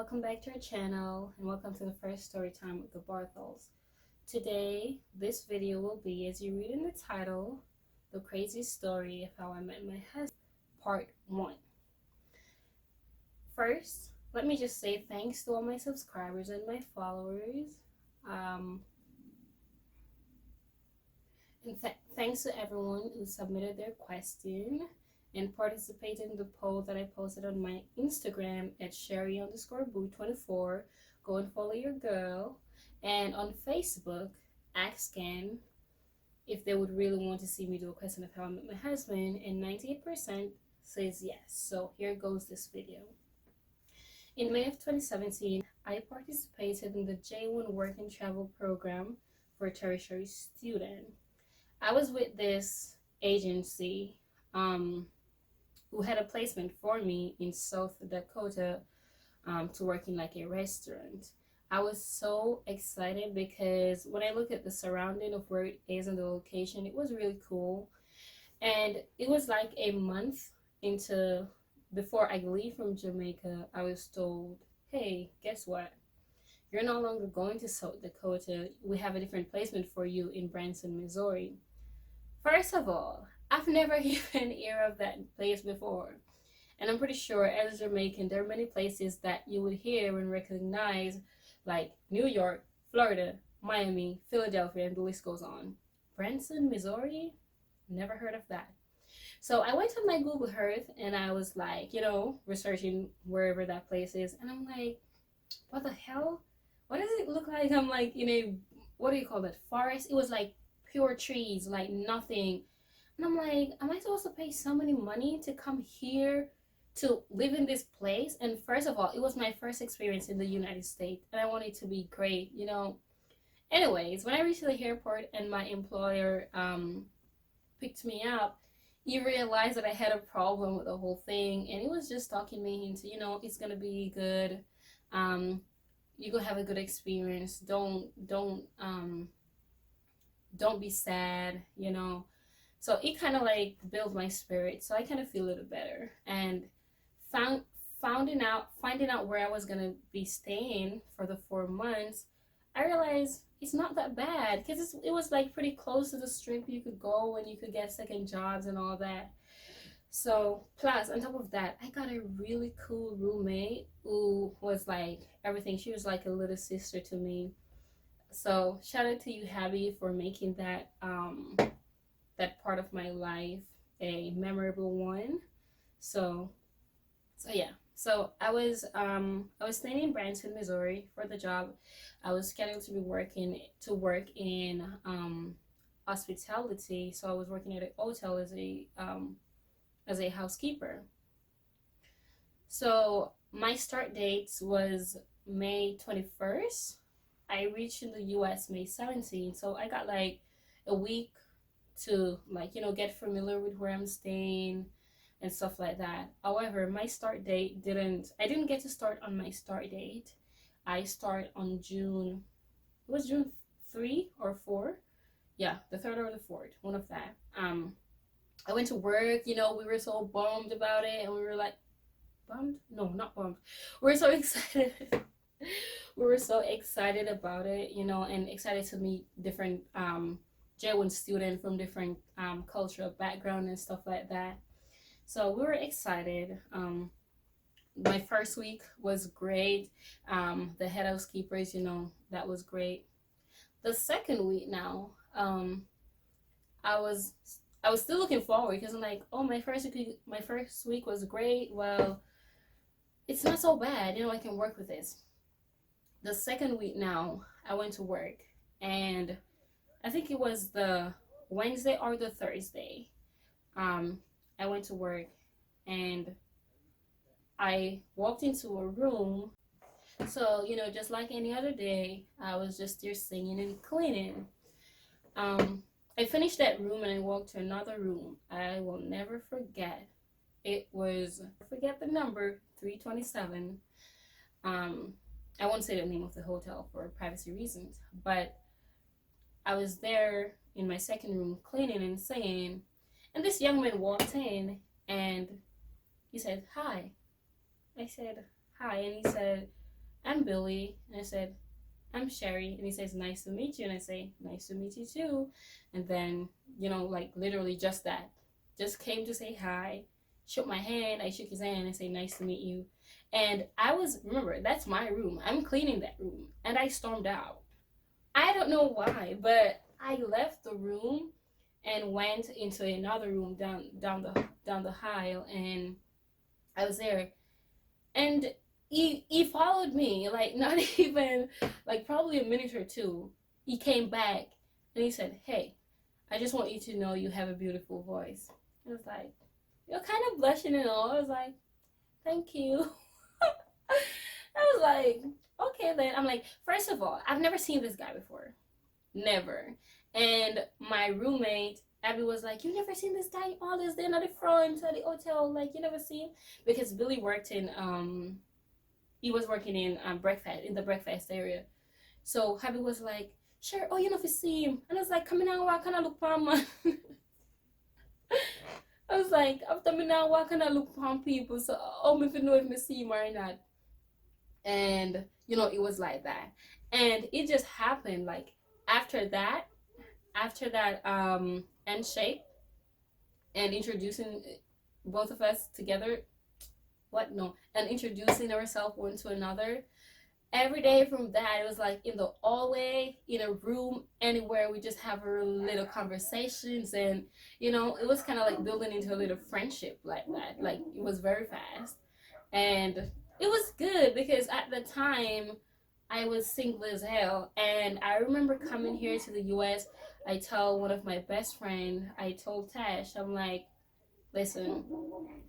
welcome back to our channel and welcome to the first story time with the Barthols. Today, this video will be, as you read in the title, The Crazy Story of How I Met My Husband, Part 1. First, let me just say thanks to all my subscribers and my followers. Thanks to everyone who submitted their question and participated in the poll that I posted on my Instagram at sherry_boo24. Go and follow your girl. And on Facebook, asking if they would really want to see me do a question of how I met my husband, and 98% says yes. So here goes this video. In May of 2017, I participated in the J1 Work and Travel program for a tertiary student. I was with this agency who had a placement for me in South Dakota to work in like a restaurant. I was so excited because when I looked at the surrounding of where it is and the location, it was really cool. And it was like a month into, before I leave from Jamaica, I was told, hey, guess what? You're no longer going to South Dakota. We have a different placement for you in Branson, Missouri. First of all, I've never even heard of that place before. And I'm pretty sure as a Jamaican, there are many places that you would hear and recognize, like New York, Florida, Miami, Philadelphia, and the list goes on. Branson, Missouri? Never heard of that. So I went on my Google Earth and I was like, researching wherever that place is. And I'm like, what the hell? What does it look like? I'm like in a, what do you call that, forest? It was like pure trees, like nothing. And I'm like, am I supposed to pay so many money to come here to live in this place? And first of all, it was my first experience in the United States and I wanted it to be great, Anyways, when I reached the airport and my employer picked me up, he realized that I had a problem with the whole thing, and he was just talking me into, it's gonna be good. You're gonna have a good experience. Don't be sad, So it kind of like built my spirit, so I kind of feel a little better. And finding out where I was gonna be staying for the 4 months, I realized it's not that bad because it was like pretty close to the strip. You could go and you could get second jobs and all that. So plus on top of that, I got a really cool roommate who was like everything. She was like a little sister to me. So shout out to you, Habby, for making that that part of my life a memorable one. So yeah. So I was staying in Branson, Missouri for the job. I was scheduled to work in hospitality. So I was working at a hotel as a housekeeper. So my start date was May 21st. I reached in the US May 17th. So I got like a week to get familiar with where I'm staying and stuff like that. However, my start date I didn't get to start on my start date. I start on June, it was June 3 or 4. Yeah, the 3rd or the 4th, one of that. I went to work, we were so bummed about it, and we were like, bummed? No, not bummed. We were so excited. We were so excited about it, and excited to meet different J1 students from different cultural background and stuff like that. So we were excited. My first week was great. The head housekeepers, that was great. The second week now, I was still looking forward because I'm like, oh, my first week was great. Well, it's not so bad, I can work with this. The second week now, I went to work, and I think it was the Wednesday or the Thursday. I went to work and I walked into a room. So, just like any other day, I was just there singing and cleaning. I finished that room and I walked to another room. I will never forget. It was, forget the number, 327. I won't say the name of the hotel for privacy reasons, but I was there in my second room cleaning and singing, and this young man walked in and he said, hi. I said, hi, and he said, I'm Billy. And I said, I'm Sherry. And he says, nice to meet you. And I say, nice to meet you too. And then, like literally just that. Just came to say hi, shook my hand. I shook his hand and say, nice to meet you. And remember, that's my room. I'm cleaning that room. And I stormed out. I don't know why, but I left the room and went into another room down the aisle, and I was there, and he followed me, like not even like probably a minute or two. He came back and he said, "Hey, I just want you to know you have a beautiful voice." I was like, you're kind of blushing and all. I was like, thank you. I was like, okay then. I'm like, first of all, I've never seen this guy before. Never. And my roommate, Abby, was like, you never seen this guy all this day at the front at the hotel? Like, you never seen? Because Billy worked in, he was working in the breakfast area. So Abby was like, sure, oh, you know if you see him. And I was like, come in now, why can't I look for him? I was like, after me now, why can't I look for people? So, if you know if I see him or not. And, it was like that. And it just happened, like, after that handshake and introducing both of us together, and introducing ourselves one to another, every day from that, it was like in the hallway, in a room, anywhere, we just have our little conversations. And it was kind of like building into a little friendship like that. Like, it was very fast, and it was good because at the time I was single as hell. And I remember coming here to the US. I told one of my best friends, I told Tash, I'm like, listen,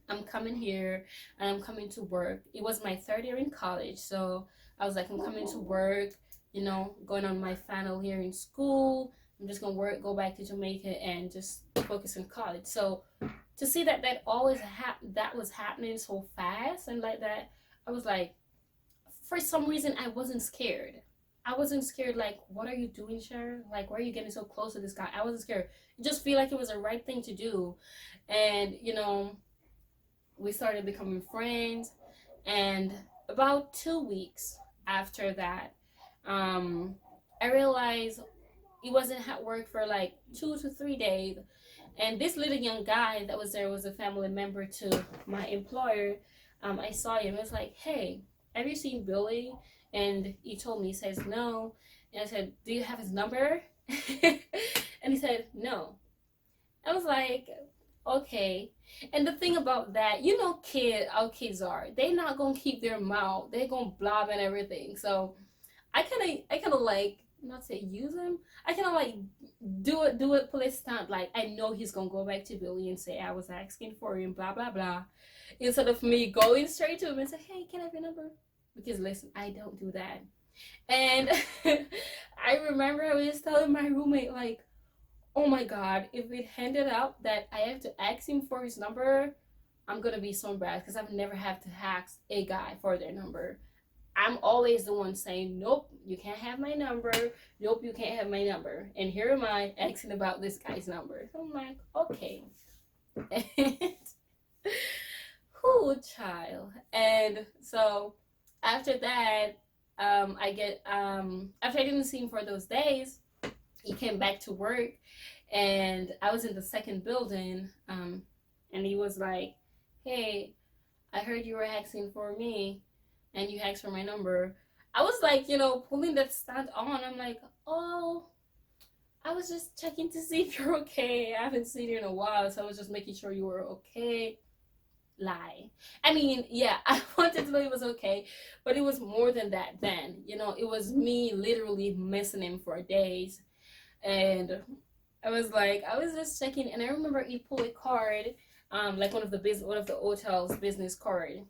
I'm coming here and I'm coming to work. It was my third year in college. So I was like, I'm coming to work, going on my final year in school. I'm just going to go back to Jamaica and just focus on college. So to see that that was happening so fast and like that, I was like, for some reason, I wasn't scared. I wasn't scared, like, what are you doing, Cher? Like, why are you getting so close to this guy? I wasn't scared. I just feel like it was the right thing to do. And, we started becoming friends. And about 2 weeks after that, I realized he wasn't at work for like 2 to 3 days. And this little young guy that was there was a family member to my employer. I saw him. I was like, hey, have you seen Billy? And he told me, he says, no. And I said, do you have his number? And he said, no. I was like, okay. And the thing about that, how kids are. They're not going to keep their mouth. They're going to blob and everything. So I kind of like, not say use him. I kind of like do it police stunt. Like, I know he's going to go back to Billy and say, I was asking for him, blah, blah, blah. Instead of me going straight to him and say, hey, can I have your number? Because listen, I don't do that. And I remember I was telling my roommate, like, oh my God, if it ended up that I have to ask him for his number, I'm going to be so embarrassed because I've never had to ask a guy for their number. I'm always the one saying, nope, you can't have my number. Nope, you can't have my number. And here am I asking about this guy's number. So I'm like, okay. Whoo, child. And so after that, after I didn't see him for those days, he came back to work, and I was in the second building, and he was like, hey, I heard you were asking for me, and you asked for my number. I was like, pulling that stunt on. I'm like, oh, I was just checking to see if you're okay. I haven't seen you in a while, so I was just making sure you were okay. Lie. I mean, yeah, I wanted to know he was okay, but it was more than that then. It was me literally missing him for days. And I was just checking, and I remember he pulled a card, like one of the hotel's business card,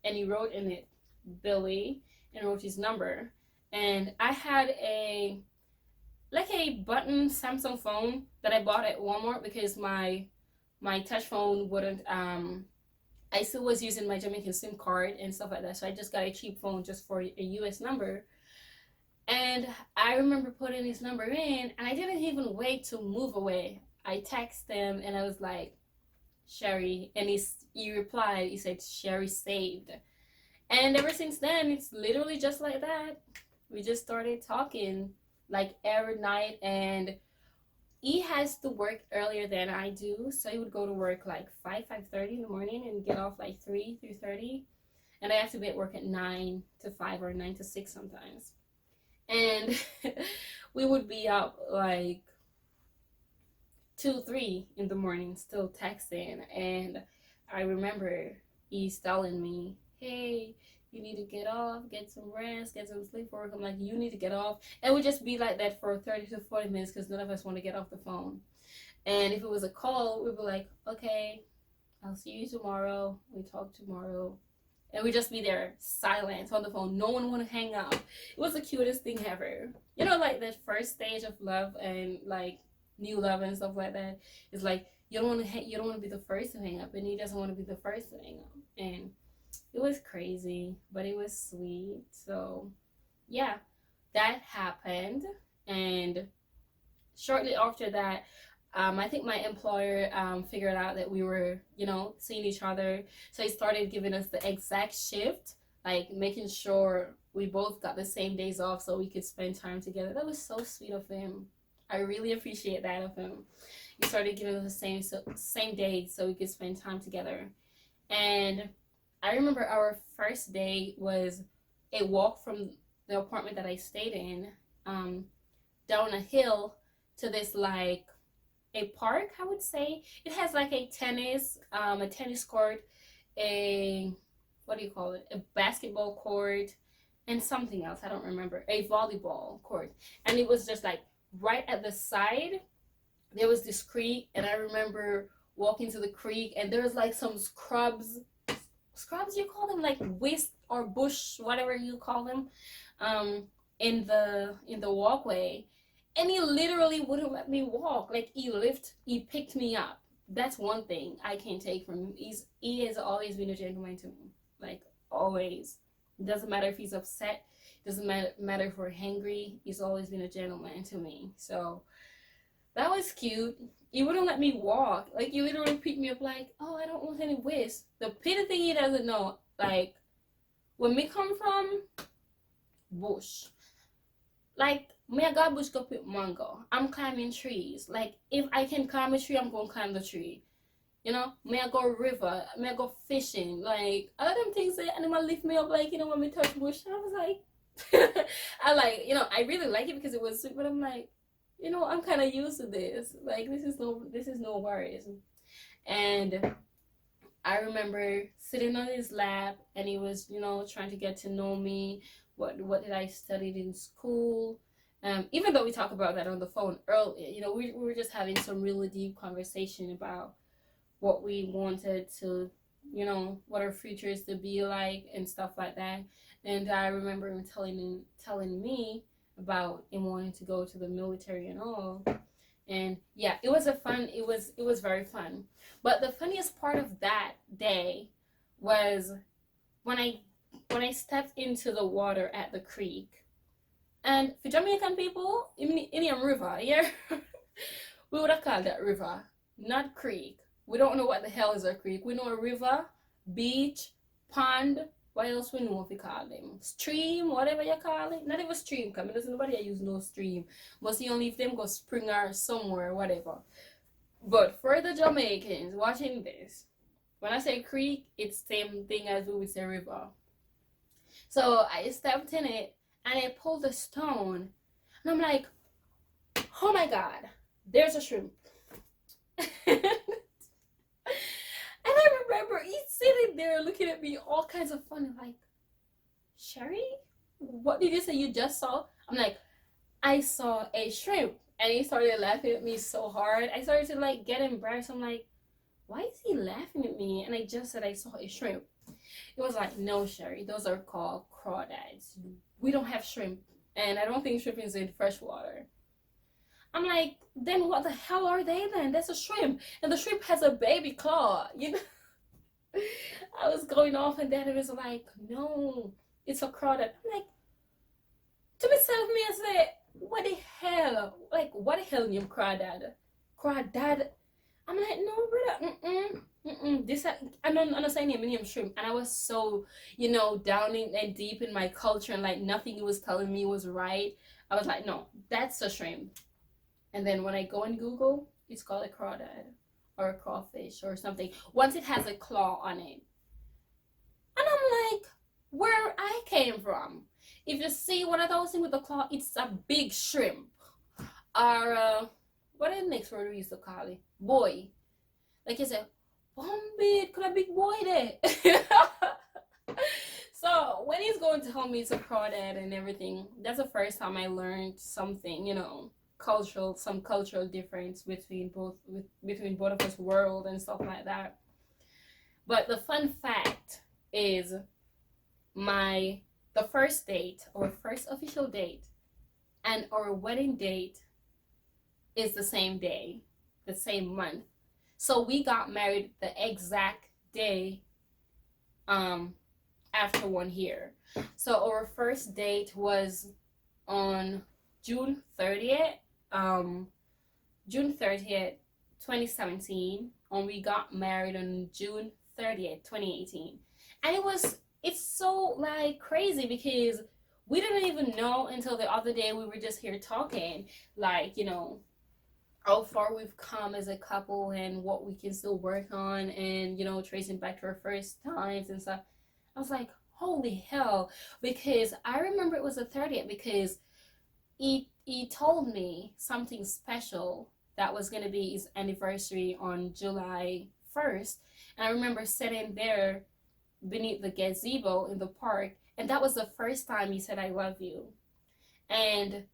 and he wrote in it Billy and wrote his number. And I had a button Samsung phone that I bought at Walmart because my touch phone wouldn't I still was using my Jamaican SIM card and stuff like that, so I just got a cheap phone just for a US number. And I remember putting his number in, and I didn't even wait to move away. I texted him, and I was like, Sherry, and he replied, he said, Sherry saved. And ever since then, it's literally just like that. We just started talking like every night, and he has to work earlier than I do, so he would go to work like 5:30 in the morning and get off like 3:30, and I have to be at work at 9 to 5 or 9 to 6 sometimes. And we would be up like 2, 3 in the morning still texting. And I remember he's telling me, hey, you need to get off, get some rest, get some sleep for work. I'm like, you need to get off. And we just be like that for 30 to 40 minutes because none of us want to get off the phone. And if it was a call, we'd be like, okay, I'll see you tomorrow. We talk tomorrow. And we just be there silent on the phone. No one want to hang up. It was the cutest thing ever. You know, like that first stage of love and like new love and stuff like that. It's like you don't want to be the first to hang up, and he doesn't want to be the first to hang up. And it was crazy, but it was sweet. So yeah, that happened. And shortly after that, I think my employer figured out that we were, seeing each other. So he started giving us the exact shift, like making sure we both got the same days off so we could spend time together. That was so sweet of him. I really appreciate that of him. He started giving us the same days so we could spend time together. And I remember our first day was a walk from the apartment that I stayed in down a hill to this like a park, I would say. It has like a tennis court, a what do you call it? A basketball court, and something else, I don't remember. A volleyball court. And it was just like right at the side, there was this creek, and I remember walking to the creek, and there was like some scrubs you call them, like wisp or bush, whatever you call them, in the walkway. And he literally wouldn't let me walk. Like he picked me up. That's one thing I can't take from him. He has always been a gentleman to me. Like always. It doesn't matter if he's upset. It doesn't matter if we're hangry. He's always been a gentleman to me. So that was cute. He wouldn't let me walk. Like he literally picked me up like, oh, I don't want any whisk. The pity thing he doesn't know, like where me come from, bush. Like me I got bush go pick mango. I'm climbing trees. Like if I can climb a tree, I'm gonna climb the tree. Me I go river, me I go fishing. Like all of them things that animal lift me up like, when me touch bush. I was like I really like it because it was sweet, but I'm like, I'm kinda used to this. Like this is no worries. And I remember sitting on his lap, and he was, trying to get to know me. What did I study in school? Even though we talked about that on the phone earlier, we were just having some really deep conversation about what we wanted to, what our future is to be like and stuff like that. And I remember him telling me about him wanting to go to the military and all. And yeah, it was very fun. But the funniest part of that day was when I stepped into the water at the creek. And for Jamaican people, in a river, yeah, we would have called that river, not creek. We don't know what the hell is a creek. We know a river, beach, pond. What else we know if we call them? Stream, whatever you call it. Not even stream, because there's nobody that use no stream. Must you only if them go spring or somewhere, whatever. But for the Jamaicans watching this, when I say creek, it's the same thing as we would say river. So I stepped in it, and I pulled a stone, and I'm like, oh my god, there's a shrimp. And I remember he's sitting there looking at me all kinds of funny, like, Sherry, what did you say you just saw? I'm like, I saw a shrimp. And he started laughing at me so hard. I started to like get embarrassed. I'm like, why is he laughing at me? And I just said I saw a shrimp. It was like, no, Sherry, those are called crawdads. We don't have shrimp, and I don't think shrimp is in freshwater. I'm like, then what the hell are they then? That's a shrimp, and the shrimp has a baby claw. I was going off, and then it was like, no, it's a crawdad. I'm like, to myself, me, I said, what the hell? Like, what the hell, you crawdad? Crawdad? I'm like, no, brother, this I don't understand the medium shrimp, and I was so, you know, down in and deep in my culture, and like nothing he was telling me was right. I was like, no, that's a shrimp. And then when I go and Google, it's called a crawdad or a crawfish or something. Once it has a claw on it, and I'm like, where I came from. If you see one of those things with the claw, it's a big shrimp. Or what is the next word we used to call it? Boy. Like you said, one big, could a big boy there? So when he's going to tell me it's a crawdad and everything, that's the first time I learned something, you know, some cultural difference between both of us world and stuff like that. But the fun fact is the first date, our first official date, and our wedding date is the same day, the same month. So we got married the exact day after 1 year. So our first date was on June 30th, June 30th, 2017, and we got married on June 30th, 2018. And it's so like crazy because we didn't even know until the other day. We were just here talking, like, you know, how far we've come as a couple and what we can still work on, and, you know, tracing back to our first times and stuff. I was like, holy hell, because I remember it was the 30th because he told me something special that was going to be his anniversary on July 1st. And I remember sitting there beneath the gazebo in the park, and that was the first time he said I love you. And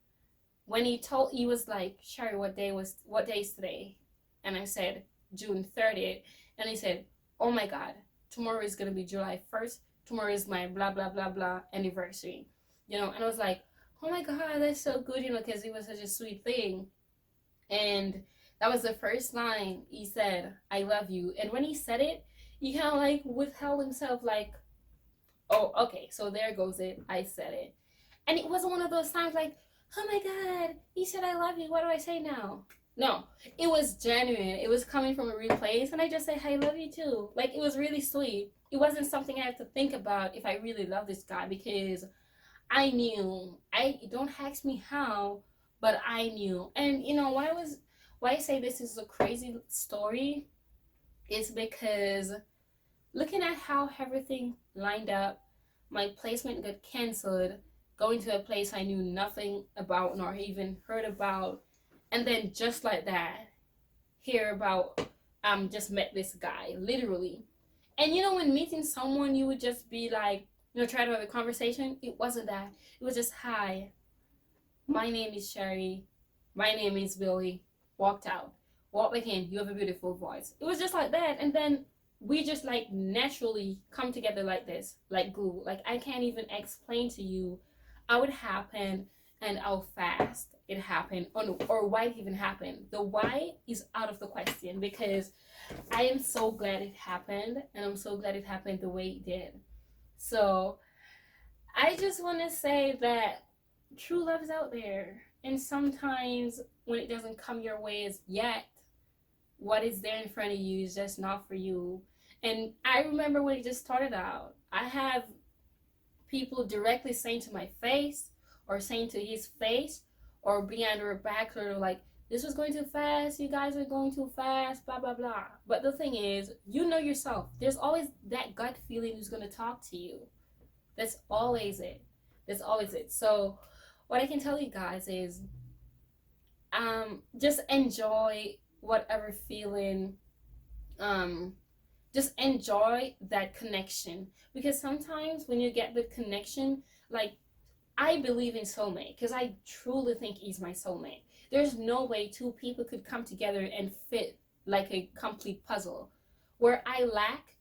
when he was like, Sherry, what day is today? And I said June 30th. And he said, oh my God, tomorrow is going to be July 1st. Tomorrow is my blah blah blah blah anniversary, you know. And I was like, oh my God, that's so good, you know, because it was such a sweet thing. And that was the first time he said I love you. And when he said it, he kind of like withheld himself, like, oh, okay, so there goes it, I said it. And it wasn't one of those times like, oh my God, he said I love you, what do I say now? No, it was genuine. It was coming from a real place, and I just said, I love you too. Like, it was really sweet. It wasn't something I had to think about if I really love this guy, because I knew. Don't ask me how, but I knew. And you know why I say this is a crazy story is because looking at how everything lined up, my placement got canceled, going to a place I knew nothing about nor even heard about, and then just like that, hear about just met this guy, literally. And you know, when meeting someone, you would just be like, you know, try to have a conversation. It wasn't that. It was just, hi, my name is Sherry. My name is Billy. Walked out. Walked back in. You have a beautiful voice. It was just like that. And then we just like naturally come together like this, like glue. Like, I can't even explain to you how it happened and how fast it happened, or why it even happened. The why is out of the question, because I am so glad it happened, and I'm so glad it happened the way it did. So I just want to say that true love is out there, and sometimes when it doesn't come your way as yet, what is there in front of you is just not for you. And I remember when it just started out, I have people directly saying to my face, or saying to his face, or behind her back, or like, this was going too fast, you guys are going too fast, blah blah blah. But the thing is, you know yourself, there's always that gut feeling who's going to talk to you. That's always it. So what I can tell you guys is just enjoy whatever feeling, just enjoy that connection, because sometimes when you get the connection, like, I believe in soulmate because I truly think he's my soulmate. There's no way two people could come together and fit like a complete puzzle. Where I lack,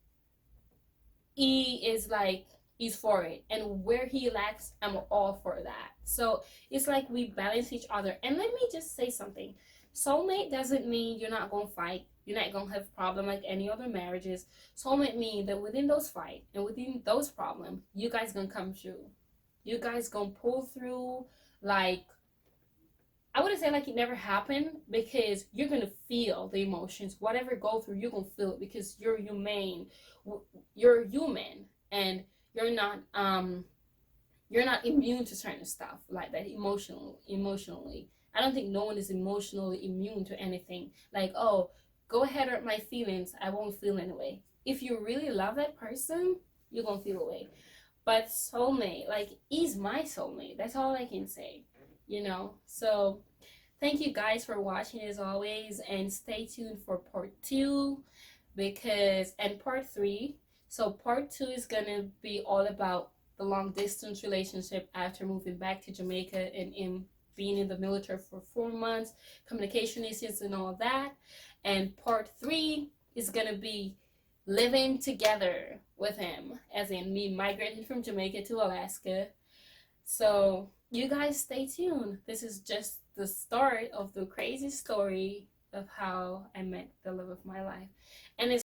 he is like, he's for it. And where he lacks, I'm all for that. So it's like we balance each other. And let me just say something. Soulmate doesn't mean you're not going to fight. You're not going to have problem like any other marriages. Soulmate means that within those fight and within those problems, you guys going to come through. You guys gonna pull through like I wouldn't say like it never happened, because you're gonna feel the emotions. Whatever go through, you're gonna feel it, because you're human. You're human, and you're not you're not immune to certain stuff like that emotionally. I don't think no one is emotionally immune to anything. Like, oh, go ahead, hurt my feelings, I won't feel anyway. If you really love that person, you're gonna feel away. But soulmate, like, he's my soulmate. That's all I can say, you know? So thank you guys for watching as always, and stay tuned for part 2, because, and part 3. So part 2 is gonna be all about the long distance relationship after moving back to Jamaica, and in being in the military for 4 months, communication issues and all that. And part 3 is gonna be living together with him, as in me migrating from Jamaica to Alaska. So you guys stay tuned. This is just the start of the crazy story of how I met the love of my life. And it's